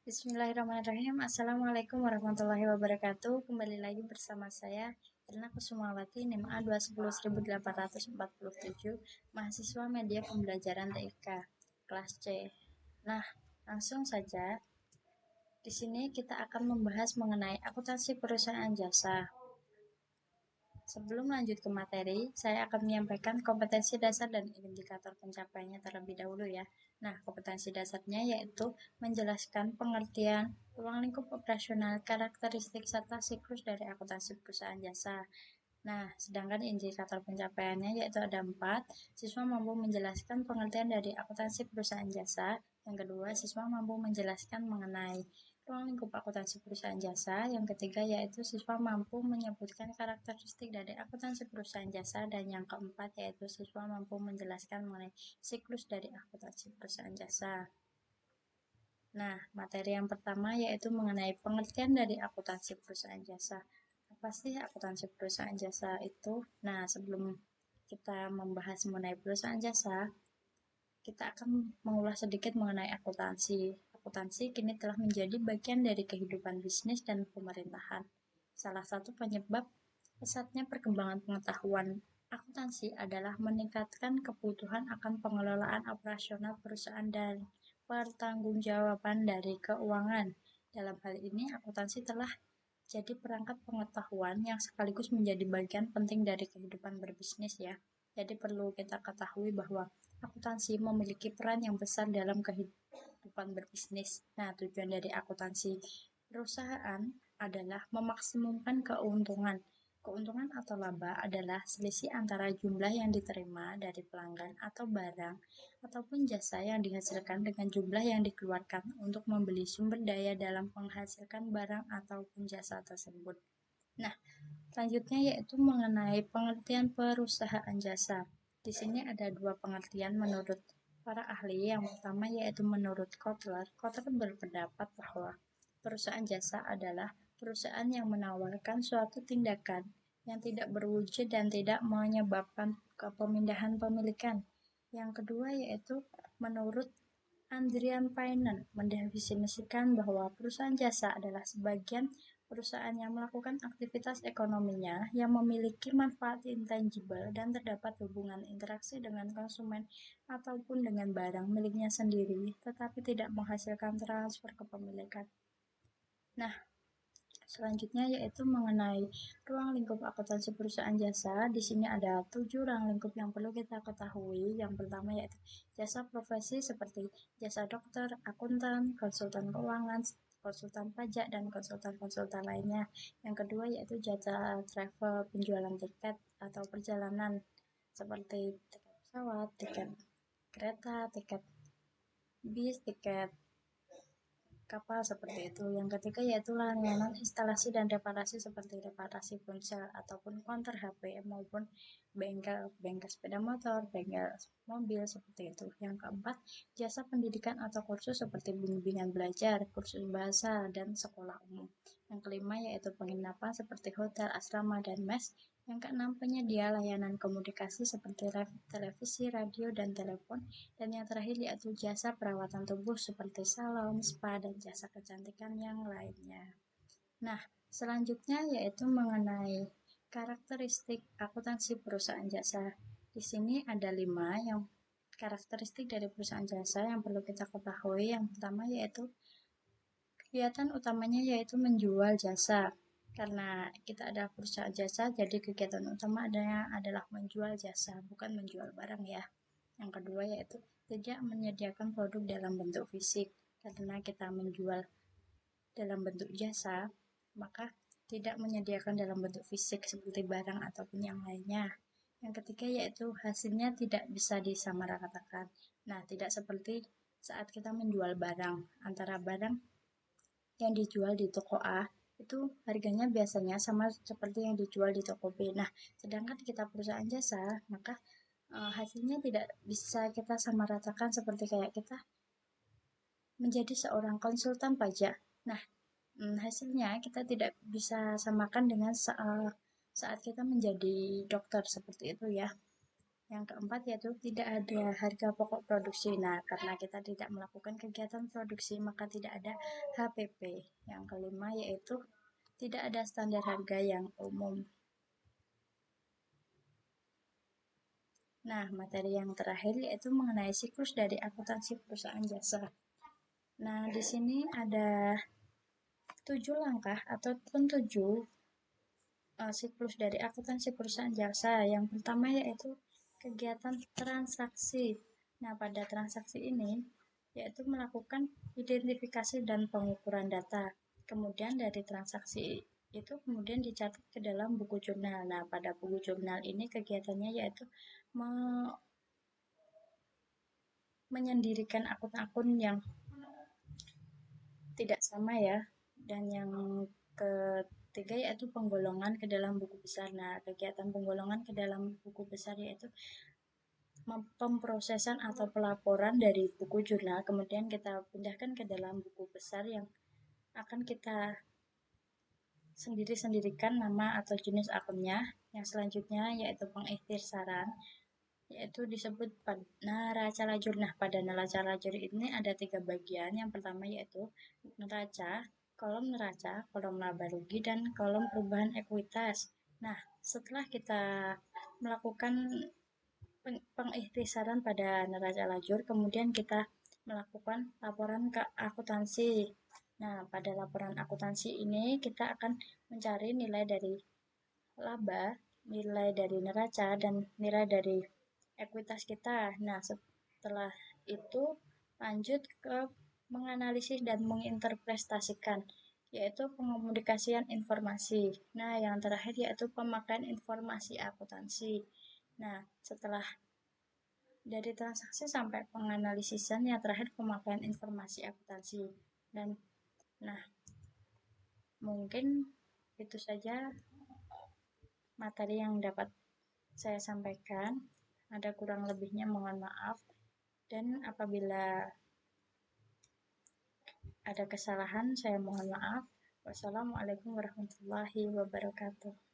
Bismillahirrahmanirrahim. Assalamualaikum warahmatullahi wabarakatuh. Kembali lagi bersama saya Irna Kusumawati, NIM A210847, mahasiswa media pembelajaran TIK, kelas C. Nah, langsung saja. Di sini kita akan membahas mengenai akuntansi perusahaan jasa. Sebelum lanjut ke materi, saya akan menyampaikan kompetensi dasar dan indikator pencapaiannya terlebih dahulu ya. Nah, kompetensi dasarnya yaitu menjelaskan pengertian ruang lingkup operasional, karakteristik, serta siklus dari akuntansi perusahaan jasa. Nah, sedangkan indikator pencapaiannya yaitu ada 4. Siswa mampu menjelaskan pengertian dari akuntansi perusahaan jasa. Yang kedua, siswa mampu menjelaskan mengenai ruang lingkup akuntansi perusahaan jasa. Yang ketiga, yaitu siswa mampu menyebutkan karakteristik dari akuntansi perusahaan jasa. Dan yang keempat, yaitu siswa mampu menjelaskan mengenai siklus dari akuntansi perusahaan jasa. Nah, materi yang pertama yaitu mengenai pengertian dari akuntansi perusahaan jasa. Apa sih akuntansi perusahaan jasa itu? Nah, sebelum kita membahas mengenai perusahaan jasa, kita akan mengulas sedikit mengenai akuntansi. Akuntansi kini telah menjadi bagian dari kehidupan bisnis dan pemerintahan. Salah satu penyebab pesatnya perkembangan pengetahuan akuntansi adalah meningkatkan kebutuhan akan pengelolaan operasional perusahaan dan pertanggungjawaban dari keuangan. Dalam hal ini, akuntansi telah jadi perangkat pengetahuan yang sekaligus menjadi bagian penting dari kehidupan berbisnis ya. Jadi perlu kita ketahui bahwa akuntansi memiliki peran yang besar dalam kehidupan berbisnis. Nah, tujuan dari akuntansi perusahaan adalah memaksimumkan keuntungan. Keuntungan atau laba adalah selisih antara jumlah yang diterima dari pelanggan atau barang ataupun jasa yang dihasilkan dengan jumlah yang dikeluarkan untuk membeli sumber daya dalam menghasilkan barang ataupun jasa tersebut. Nah, selanjutnya yaitu mengenai pengertian perusahaan jasa. Di sini ada dua pengertian menurut para ahli. Yang pertama yaitu menurut Kotler. Kotler berpendapat bahwa perusahaan jasa adalah perusahaan yang menawarkan suatu tindakan yang tidak berwujud dan tidak menyebabkan pemindahan pemilikan. Yang kedua yaitu menurut Adrian Painen mendefinisikan bahwa perusahaan jasa adalah sebagian perusahaan yang melakukan aktivitas ekonominya yang memiliki manfaat intangible dan terdapat hubungan interaksi dengan konsumen ataupun dengan barang miliknya sendiri, tetapi tidak menghasilkan transfer kepemilikan. Nah, selanjutnya yaitu mengenai ruang lingkup akuntansi perusahaan jasa. Di sini ada 7 ruang lingkup yang perlu kita ketahui. Yang pertama yaitu jasa profesi seperti jasa dokter, akuntan, konsultan keuangan, konsultan pajak, dan konsultan-konsultan lainnya. Yang kedua yaitu jasa travel, penjualan tiket atau perjalanan seperti tiket pesawat, tiket kereta, tiket bis, tiket kapal seperti itu. Yang ketiga yaitu layanan instalasi dan reparasi seperti reparasi ponsel ataupun counter HP maupun bengkel sepeda motor, bengkel mobil seperti itu. Yang keempat, jasa pendidikan atau kursus seperti bimbingan belajar, kursus bahasa, dan sekolah umum. Yang kelima yaitu penginapan seperti hotel, asrama, dan mes. Yang keenam, penyedia layanan komunikasi seperti televisi, radio, dan telepon. Dan yang terakhir yaitu jasa perawatan tubuh seperti salon, spa, dan jasa kecantikan yang lainnya. Nah, selanjutnya yaitu mengenai karakteristik akuntansi perusahaan jasa. Di sini ada 5 yang karakteristik dari perusahaan jasa yang perlu kita ketahui. Yang pertama yaitu kegiatan utamanya yaitu menjual jasa. Karena kita ada perusahaan jasa, jadi kegiatan utama adalah menjual jasa, bukan menjual barang ya. Yang kedua yaitu tidak menyediakan produk dalam bentuk fisik. Karena kita menjual dalam bentuk jasa, maka tidak menyediakan dalam bentuk fisik seperti barang ataupun yang lainnya. Yang ketiga yaitu hasilnya tidak bisa disamaratakan. Nah, tidak seperti saat kita menjual barang. Antara barang yang dijual di toko A itu harganya biasanya sama seperti yang dijual di toko B. Nah, sedangkan kita perusahaan jasa, maka hasilnya tidak bisa kita samaratakan seperti kayak kita menjadi seorang konsultan pajak. Nah, hasilnya kita tidak bisa samakan dengan saat kita menjadi dokter seperti itu ya. Yang keempat yaitu tidak ada harga pokok produksi. Nah, karena kita tidak melakukan kegiatan produksi, maka tidak ada HPP. Yang kelima yaitu tidak ada standar harga yang umum. Nah, materi yang terakhir yaitu mengenai siklus dari akuntansi perusahaan jasa. Nah, di sini ada 7 langkah ataupun 7 siklus dari akuntansi perusahaan jasa. Yang pertama yaitu kegiatan transaksi. Nah, pada transaksi ini yaitu melakukan identifikasi dan pengukuran data. Kemudian dari transaksi itu kemudian dicatat ke dalam buku jurnal. Nah, pada buku jurnal ini kegiatannya yaitu menyendirikan akun-akun yang tidak sama ya. Dan yang ketiga yaitu penggolongan ke dalam buku besar. Nah, kegiatan penggolongan ke dalam buku besar yaitu pemrosesan atau pelaporan dari buku jurnal, kemudian kita pindahkan ke dalam buku besar yang akan kita sendiri-sendirikan nama atau jenis akunnya. Yang selanjutnya yaitu pengikhtisaran, yaitu disebut neraca lajur. Nah, pada neraca lajur ini ada 3 bagian. Yang pertama yaitu neraca, kolom neraca, kolom laba rugi, dan kolom perubahan ekuitas. Nah, setelah kita melakukan pengikhtisaran pada neraca lajur, kemudian kita melakukan laporan ke akuntansi. Nah, pada laporan akuntansi ini kita akan mencari nilai dari laba, nilai dari neraca, dan nilai dari ekuitas kita. Nah, setelah itu lanjut ke menganalisis dan menginterpretasikan, yaitu pengomunikasian informasi. Nah, yang terakhir yaitu pemakaian informasi akuntansi. Nah, setelah dari transaksi sampai penganalisisan, yang terakhir pemakaian informasi akuntansi. Dan nah, mungkin itu saja materi yang dapat saya sampaikan. Ada kurang lebihnya mohon maaf. Dan apabila ada kesalahan, saya mohon maaf. Wassalamualaikum warahmatullahi wabarakatuh.